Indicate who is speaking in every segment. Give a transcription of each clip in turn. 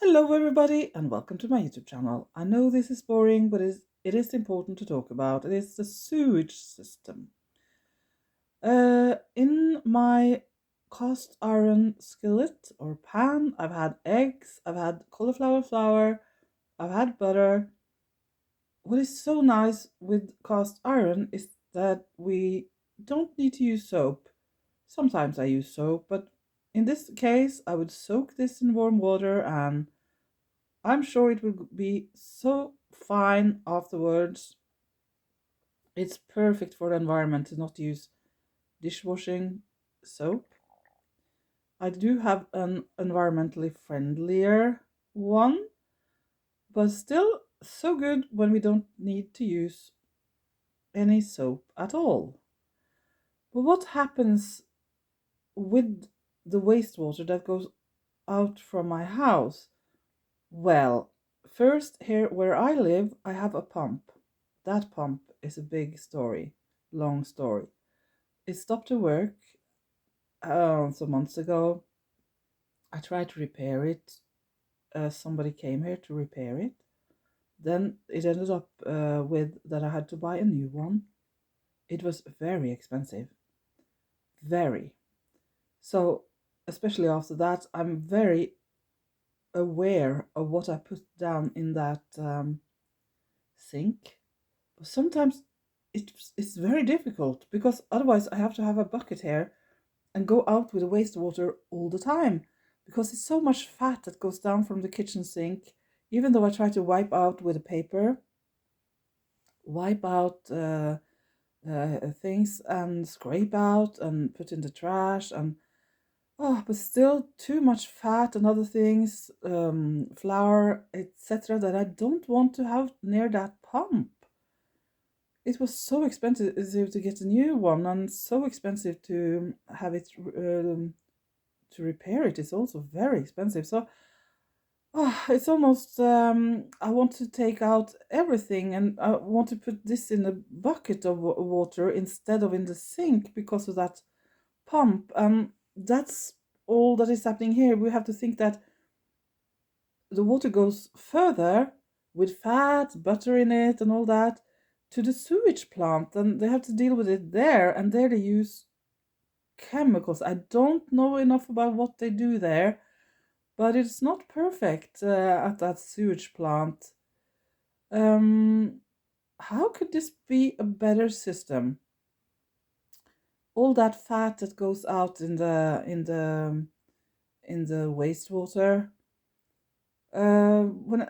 Speaker 1: Hello everybody and welcome to my YouTube channel. I know this is boring, but it is important to talk about. It is the sewage system. In my cast iron skillet or pan, I've had eggs, I've had cauliflower flour, I've had butter. What is so nice with cast iron is that we don't need to use soap. Sometimes I use soap, but in this case I would soak this in warm water and I'm sure it will be so fine afterwards. It's perfect for the environment to not use dishwashing soap. I do have an environmentally friendlier one, but still so good when we don't need to use any soap at all. But what happens with the wastewater that goes out from my house? Well, first, here where I live, I have a pump. That pump is a big story, long story. It stopped to work some months ago. I tried to repair it. Somebody came here to repair it. Then it ended up with that I had to buy a new one. It was very expensive. Very. So, especially after that, I'm very aware of what I put down in that sink. But sometimes it's very difficult because otherwise I have to have a bucket here and go out with the wastewater all the time because it's so much fat that goes down from the kitchen sink. Even though I try to wipe out with a paper, wipe out things and scrape out and put in the trash and but still too much fat and other things, flour, etc., that I don't want to have near that pump. It was so expensive to get a new one and so expensive to have it to repair it is also very expensive. So it's almost I want to take out everything and I want to put this in a bucket of water instead of in the sink because of that pump. That's all that is happening here. We have to think that the water goes further with fat, butter in it, and all that to the sewage plant, and they have to deal with it there. And there they use chemicals. I don't know enough about what they do there, but it's not perfect at that sewage plant. Um, how could this be a better system? All that fat that goes out in the wastewater. When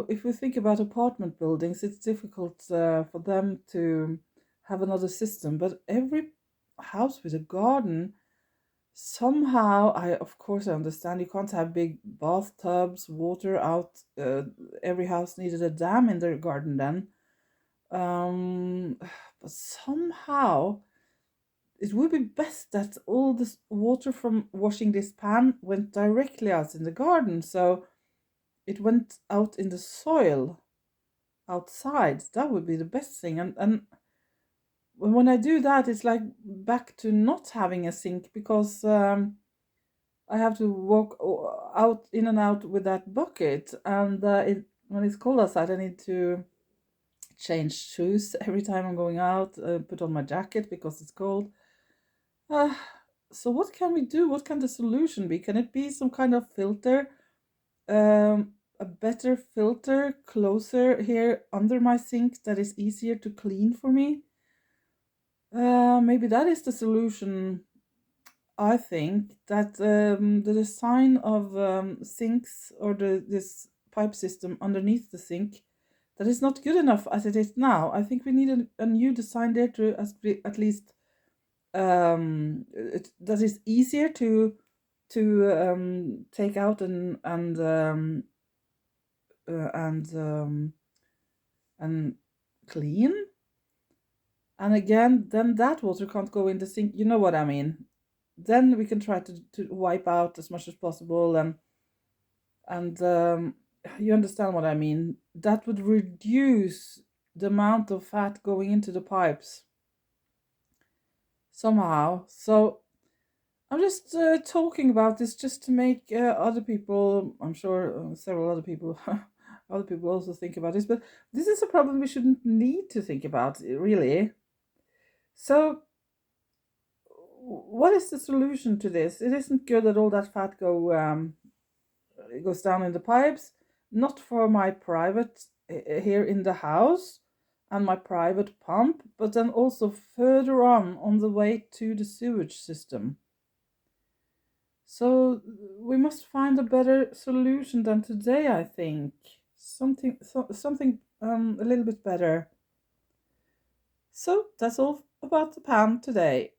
Speaker 1: if we think about apartment buildings, it's difficult for them to have another system. But every house with a garden, somehow, I of course I understand you can't have big bathtubs, water out. Every house needed a dam in their garden then. Um, but somehow it would be best that all this water from washing this pan went directly out in the garden. So it went out in the soil outside. That would be the best thing. And when I do that, it's like back to not having a sink because I have to walk out in and out with that bucket. And when it's cold outside, I need to change shoes every time I'm going out, put on my jacket because it's cold. Uh, so what can we do? What can the solution be? Can it be some kind of filter? A better filter closer here under my sink that is easier to clean for me. Maybe that is the solution. I think that the design of sinks or this pipe system underneath the sink that is not good enough as it is now. I think we need a new design there to at least that is easier to take out and and clean. And again, then that water can't go in the sink. You know what I mean? Then we can try to wipe out as much as possible, and you understand what I mean. That would reduce the amount of fat going into the pipes somehow. So I'm just talking about this just to make other people, I'm sure several other people, other people also think about this, but this is a problem we shouldn't need to think about, really. So, what is the solution to this? It isn't good that all that fat it goes down in the pipes, not for my private here in the house and my private pump, but then also further on the way to the sewage system. So we must find a better solution than today, I think. Something a little bit better. So that's all about the pan today.